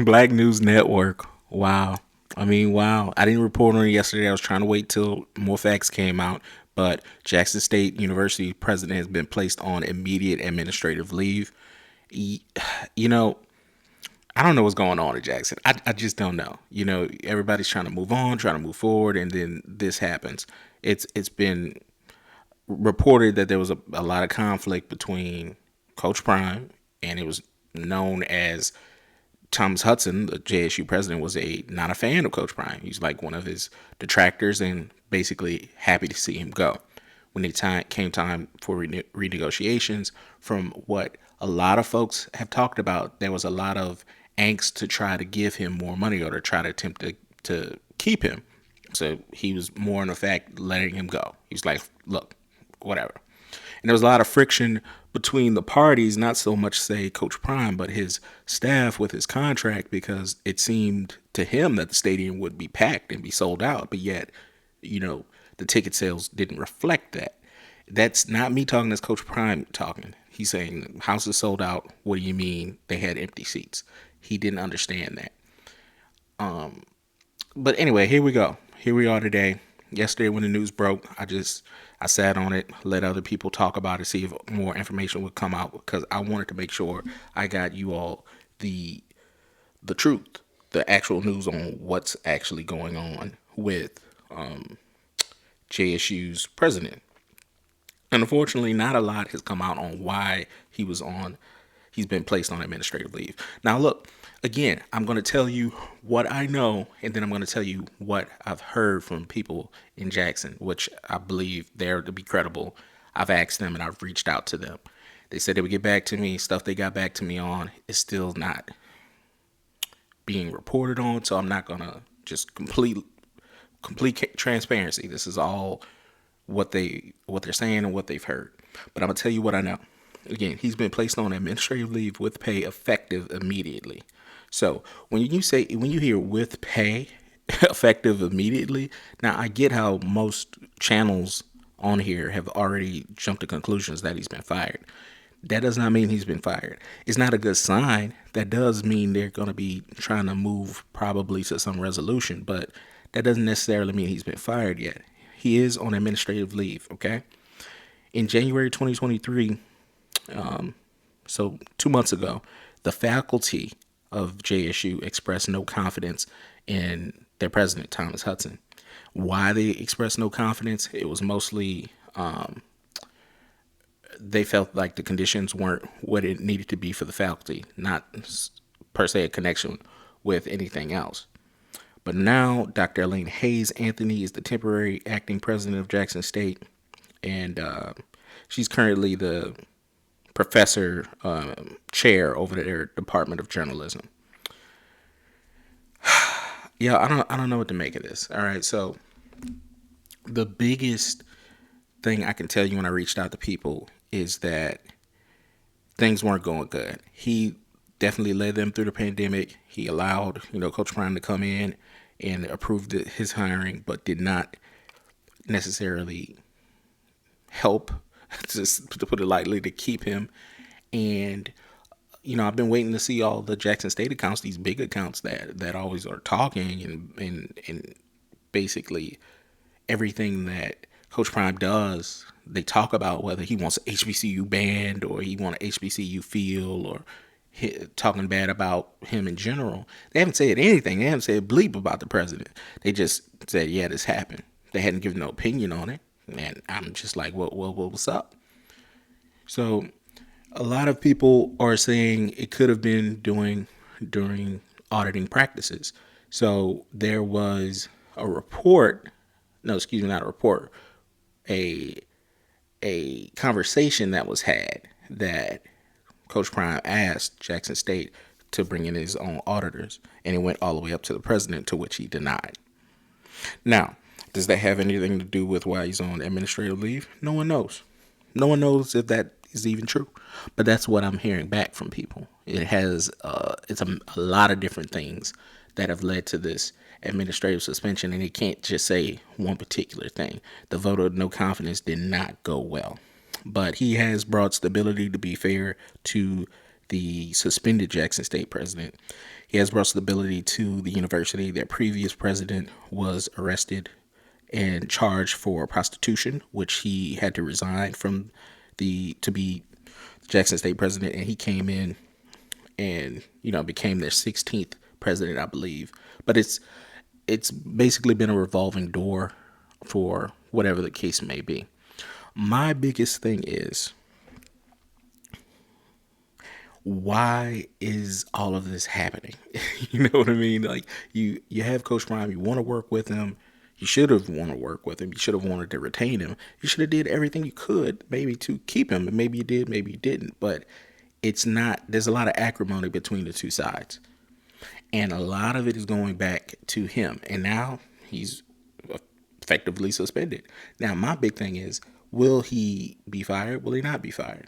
Black News Network. Wow. Wow. I didn't report on it yesterday. I was trying to wait till more facts came out. But Jackson State University president has been placed on immediate administrative leave. You know, I don't know what's going on at Jackson. I just don't know. Everybody's trying to move on, trying to move forward, and then this happens. It's been reported that there was a lot of conflict between Coach Prime, and it was known as Thomas Hudson, the JSU president, was not a fan of Coach Prime. He's like one of his detractors and basically happy to see him go. When it came time for renegotiations, from what a lot of folks have talked about, there was a lot of angst to try to give him more money or to try to attempt to keep him. So he was more in effect letting him go. He's like, look, whatever. And there was a lot of friction between the parties, not so much, say, Coach Prime, but his staff with his contract, because it seemed to him that the stadium would be packed and be sold out. But yet, the ticket sales didn't reflect that. That's not me talking, that's Coach Prime talking. He's saying, the house is sold out. What do you mean they had empty seats? He didn't understand that. But anyway, here we go. Here we are today. Yesterday when the news broke, I sat on it, let other people talk about it, see if more information would come out, because I wanted to make sure I got you all the truth, the actual news on what's actually going on with JSU's president. And unfortunately, not a lot has come out on why he's been placed on administrative leave. Now, look, again, I'm going to tell you what I know, and then I'm going to tell you what I've heard from people in Jackson, which I believe they're to be credible. I've asked them and I've reached out to them. They said they would get back to me. Stuff they got back to me on is still not being reported on, so I'm not going to just complete transparency. This is all what they're saying and what they've heard. But I'm going to tell you what I know. Again, he's been placed on administrative leave with pay effective immediately. So when you hear with pay effective immediately, now I get how most channels on here have already jumped to conclusions that he's been fired. That does not mean he's been fired. It's not a good sign. That does mean they're going to be trying to move probably to some resolution, but that doesn't necessarily mean he's been fired yet. He is on administrative leave, okay? In January 2023, so 2 months ago, the faculty of JSU expressed no confidence in their president, Thomas Hudson. Why they expressed no confidence? It was mostly they felt like the conditions weren't what it needed to be for the faculty, not per se a connection with anything else. But now Dr. Elaine Hayes Anthony is the temporary acting president of Jackson State, and she's currently the professor chair over their Department of Journalism. Yeah, I don't know what to make of this. All right, so the biggest thing I can tell you when I reached out to people is that things weren't going good. He definitely led them through the pandemic. He allowed, Coach Prime to come in and approved his hiring, but did not necessarily help, just to put it lightly, to keep him. And I've been waiting to see all the Jackson State accounts, these big accounts that always are talking and basically everything that Coach Prime does, they talk about whether he wants an HBCU band or he wants an HBCU feel or talking bad about him in general. They haven't said anything. They haven't said bleep about the president. They just said, yeah, this happened. They hadn't given no opinion on it. And I'm just like, what's up? So a lot of people are saying it could have been during auditing practices. So there was a report, not a report, a conversation that was had that Coach Prime asked Jackson State to bring in his own auditors, and it went all the way up to the president, to which he denied. Now, does that have anything to do with why he's on administrative leave? No one knows. No one knows if that is even true, but that's what I'm hearing back from people. It's a lot of different things that have led to this administrative suspension, and it can't just say one particular thing. The vote of no confidence did not go well, but he has brought stability, to be fair, to the suspended Jackson State president. He has brought stability to the university. Their previous president was arrested and charged for prostitution, which he had to resign from the to be Jackson State president, and he came in and became their 16th president, I believe. But it's basically been a revolving door for whatever the case may be. My biggest thing is, why is all of this happening? You know what I mean? Like, you have Coach Prime, you want to work with him. You should have wanted to work with him. You should have wanted to retain him. You should have did everything you could maybe to keep him. And maybe you did, maybe you didn't. But it's not. There's a lot of acrimony between the two sides, and a lot of it is going back to him. And now he's effectively suspended. Now my big thing is, will he be fired? Will he not be fired?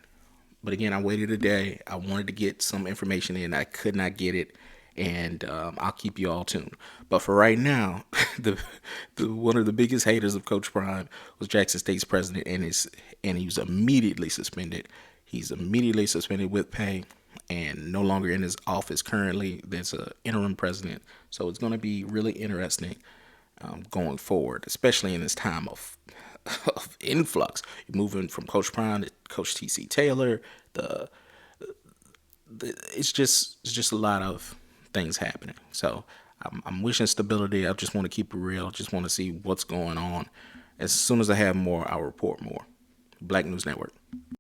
But again, I waited a day. I wanted to get some information in. I could not get it, and I'll keep you all tuned. But for right now, the one of the biggest haters of Coach Prime was Jackson State's president, and he was immediately suspended. He's immediately suspended with pay, and no longer in his office currently. There's an interim president, so it's going to be really interesting going forward, especially in this time of influx. You're moving from Coach Prime to Coach T.C. Taylor. It's just a lot of things happening. So I'm wishing stability. I just want to keep it real. Just want to see what's going on. As soon as I have more, I'll report more. Black News Network.